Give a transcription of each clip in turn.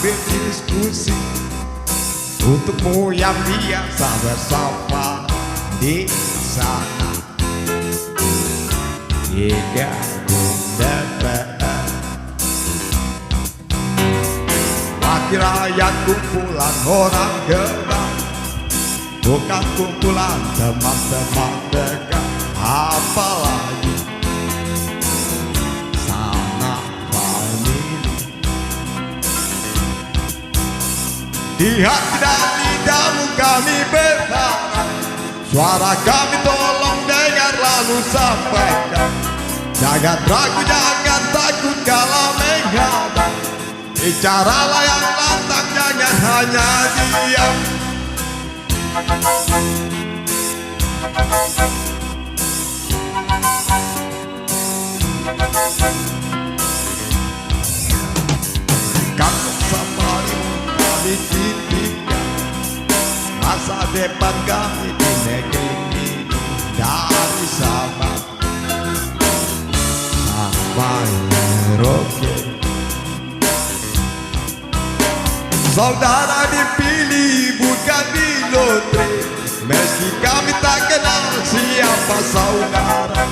sambil diskusi. Untukmu yang biasa bersama di sana, jika DPR wakil rakyat kumpulan orang gerak, bukan kumpulan teman-teman dekat. Apalagi sana famili. Di hati dan lidahmu kami berharap, suara kami tolong dengar lalu sampaikan. Jangan ragu, jangan takut kalau menghadap. Bicaralah yang lantang, jangan hanya diam. Kamu safarimu kami titipkan, masa depan kami di negeri ini. Dari Sabang sampai Merauke, saudara dipilih bukan di lotre. Meski kami tak kenal siapa saudara,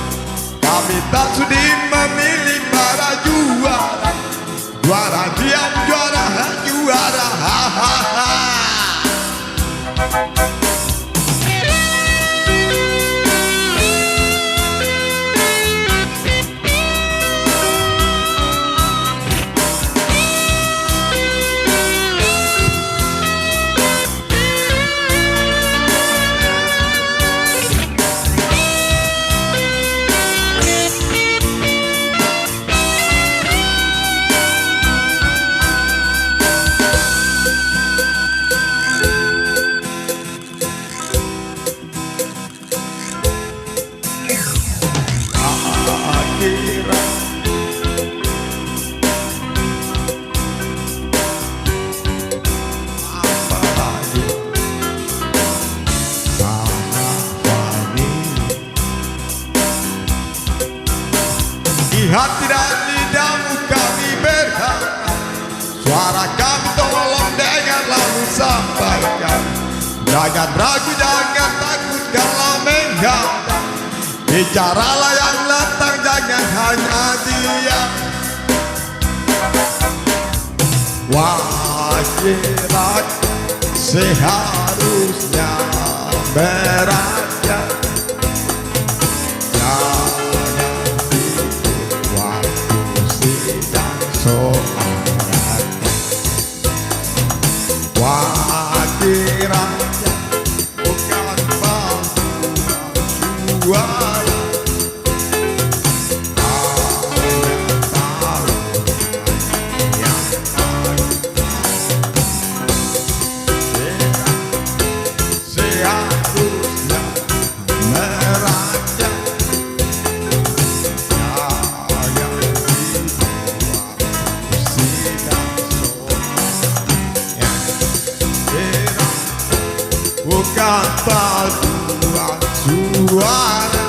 kami tak sudi memilih para juara. Juara diam, juara juara, hahaha. Di hati dan lidahmu kami berharap, suara kami tolong dengar lalu sampaikan. Jangan ragu, jangan takut kalau menghadap. Bicaralah yang lantang, jangan hanya diam. Wakil rakyat seharusnya merakyat. Wakil rakyat bukan juara, hanya tahu yang ada. Seharusnya merakyat, jangan dibuat sidang bukan paduan suara.